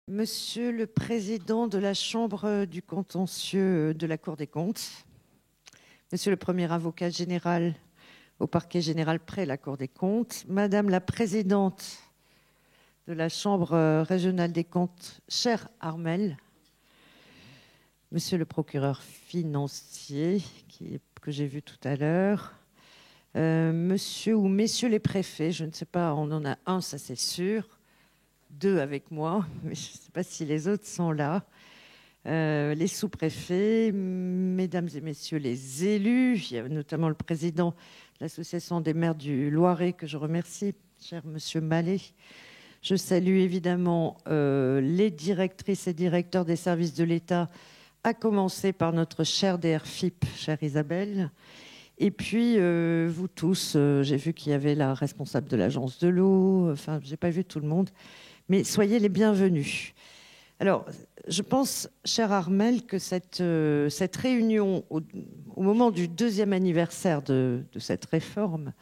Monsieur le Président de la Chambre du contentieux de la Cour des comptes, Monsieur le Premier avocat général au parquet général près la Cour des comptes, Madame la Présidente de la Chambre régionale des comptes, chère Armelle, Monsieur le Procureur financier que j'ai vu tout à l'heure, Monsieur ou Messieurs les préfets, je ne sais pas, on en a un, ça c'est sûr, deux avec moi, mais je ne sais pas si les autres sont là. Les sous-préfets, mesdames et messieurs les élus, il y a notamment le président de l'association des maires du Loiret que je remercie, cher monsieur Mallet. Je salue évidemment les directrices et directeurs des services de l'État, à commencer par notre chère DRFIP, chère Isabelle. Et puis, vous tous, j'ai vu qu'il y avait la responsable de l'agence de l'eau, enfin, je n'ai pas vu tout le monde, mais soyez les bienvenus. Alors, je pense, chère Armelle, que cette réunion, au moment du 2e anniversaire de cette réforme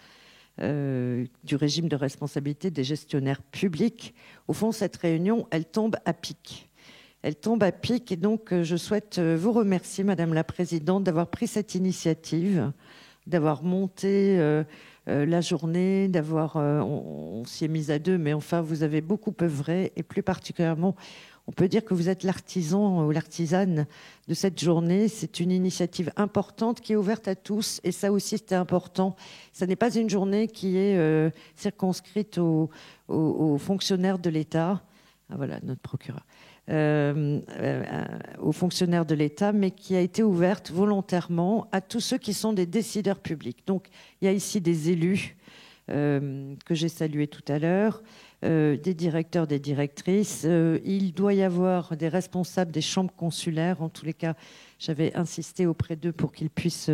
du régime de responsabilité des gestionnaires publics, au fond, cette réunion, elle tombe à pic. Elle tombe à pic et donc je souhaite vous remercier, Madame la Présidente, d'avoir pris cette initiative, d'avoir monté la journée, on s'y est mis à deux, mais enfin, vous avez beaucoup œuvré et plus particulièrement, on peut dire que vous êtes l'artisan ou l'artisane de cette journée. C'est une initiative importante qui est ouverte à tous. Et ça aussi, c'était important. Ça n'est pas une journée qui est circonscrite aux fonctionnaires de l'État. Ah, voilà, notre procureur. Aux fonctionnaires de l'État, mais qui a été ouverte volontairement à tous ceux qui sont des décideurs publics. Donc, il y a ici des élus que j'ai salués tout à l'heure, des directeurs, des directrices. Il doit y avoir des responsables des chambres consulaires. En tous les cas, j'avais insisté auprès d'eux pour qu'ils puissent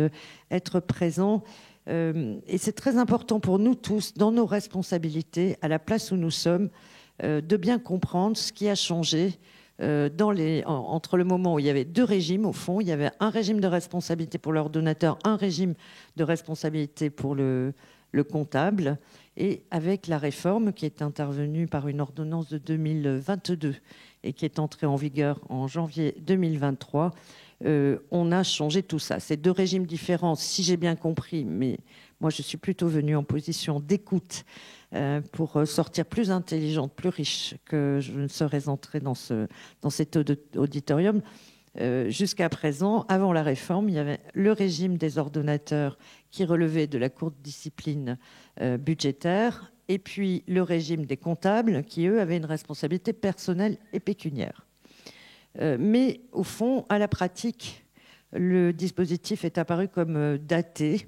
être présents. Et c'est très important pour nous tous, dans nos responsabilités, à la place où nous sommes, de bien comprendre ce qui a changé entre le moment où il y avait deux régimes, au fond. Il y avait un régime de responsabilité pour l'ordonnateur, un régime de responsabilité pour le comptable, et avec la réforme qui est intervenue par une ordonnance de 2022 et qui est entrée en vigueur en janvier 2023, on a changé tout ça. C'est deux régimes différents, si j'ai bien compris, mais moi je suis plutôt venue en position d'écoute pour sortir plus intelligente, plus riche que je ne serais entrée dans cet auditorium. Jusqu'à présent, avant la réforme, il y avait le régime des ordonnateurs qui relevait de la Cour de discipline budgétaire, et puis le régime des comptables qui, eux, avaient une responsabilité personnelle et pécuniaire. Mais au fond, à la pratique, le dispositif est apparu comme daté,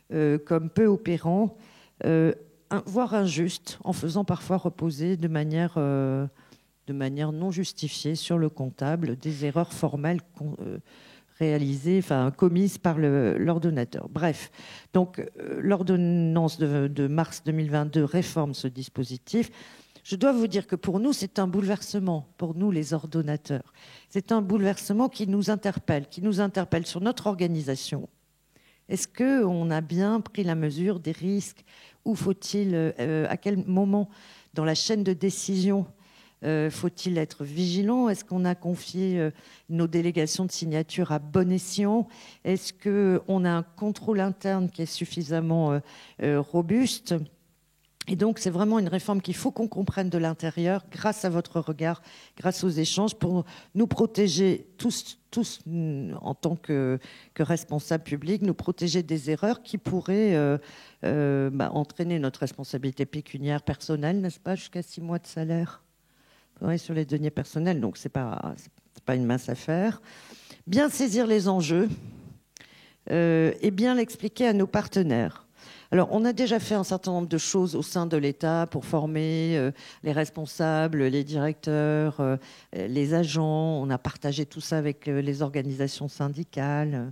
comme peu opérant, voire injuste, en faisant parfois reposer de manière non justifiée sur le comptable des erreurs formelles commises par l'ordonnateur. Bref, donc l'ordonnance de mars 2022 réforme ce dispositif. Je dois vous dire que pour nous, c'est un bouleversement, pour nous les ordonnateurs. C'est un bouleversement qui nous interpelle sur notre organisation. Est-ce qu'on a bien pris la mesure des risques? Ou faut-il, à quel moment dans la chaîne de décision faut-il être vigilant? Est-ce qu'on a confié nos délégations de signature à bon escient? Est-ce qu'on a un contrôle interne qui est suffisamment robuste? Et donc, c'est vraiment une réforme qu'il faut qu'on comprenne de l'intérieur, grâce à votre regard, grâce aux échanges, pour nous protéger tous en tant que responsables publics, nous protéger des erreurs qui pourraient entraîner notre responsabilité pécuniaire personnelle, n'est-ce pas, jusqu'à 6 mois de salaire sur les deniers personnels. Donc, c'est pas une mince affaire. Bien saisir les enjeux et bien l'expliquer à nos partenaires. Alors, on a déjà fait un certain nombre de choses au sein de l'État pour former les responsables, les directeurs, les agents. On a partagé tout ça avec les organisations syndicales.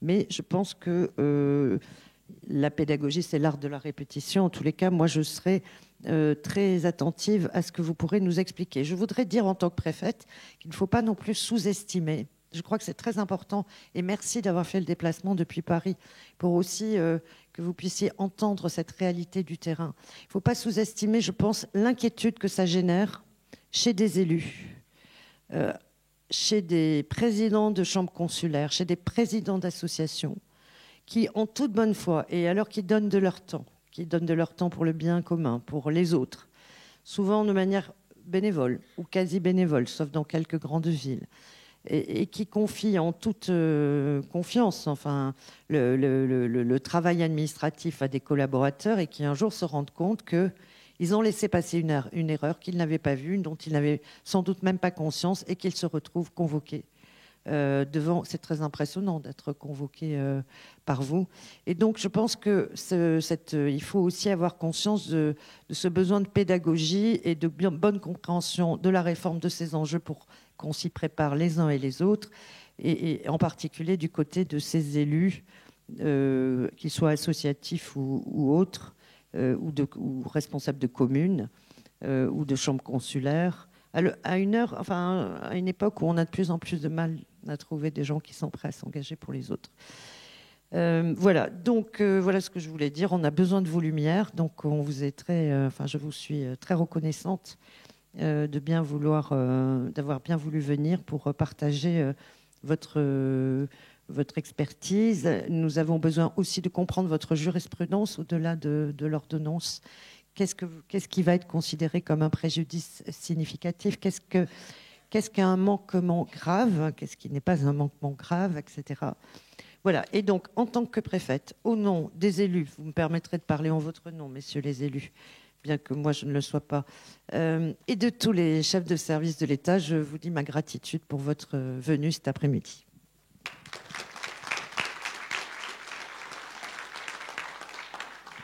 Mais je pense que la pédagogie, c'est l'art de la répétition. En tous les cas, moi, je serai très attentive à ce que vous pourrez nous expliquer. Je voudrais dire en tant que préfète qu'il ne faut pas non plus sous-estimer. Je crois que c'est très important, et merci d'avoir fait le déplacement depuis Paris pour aussi que vous puissiez entendre cette réalité du terrain. Il ne faut pas sous-estimer, je pense, l'inquiétude que ça génère chez des élus, chez des présidents de chambres consulaires, chez des présidents d'associations, qui, en toute bonne foi, et alors qui donnent de leur temps, pour le bien commun, pour les autres, souvent de manière bénévole ou quasi bénévole, sauf dans quelques grandes villes, et qui confient en toute confiance le travail administratif à des collaborateurs et qui un jour se rendent compte qu'ils ont laissé passer une erreur qu'ils n'avaient pas vue, dont ils n'avaient sans doute même pas conscience, et qu'ils se retrouvent convoqués. C'est très impressionnant d'être convoqué par vous. Et donc, je pense que il faut aussi avoir conscience de ce besoin de pédagogie et de bonne compréhension de la réforme de ces enjeux pour qu'on s'y prépare les uns et les autres, et en particulier du côté de ces élus, qu'ils soient associatifs ou autres, ou responsables de communes ou de chambres consulaires, à une époque où on a de plus en plus de mal à trouver des gens qui sont prêts à s'engager pour les autres. Voilà, donc voilà ce que je voulais dire. On a besoin de vos lumières, donc on vous est je vous suis très reconnaissante d'avoir bien voulu venir pour partager votre expertise. Nous avons besoin aussi de comprendre votre jurisprudence au-delà de l'ordonnance. Qu'est-ce qui va être considéré comme un préjudice significatif? Qu'est-ce qu'un manquement grave? Qu'est-ce qui n'est pas un manquement grave, etc. Voilà. Et donc, en tant que préfète, au nom des élus, vous me permettrez de parler en votre nom, messieurs les élus, bien que moi je ne le sois pas, et de tous les chefs de service de l'État, je vous dis ma gratitude pour votre venue cet après-midi.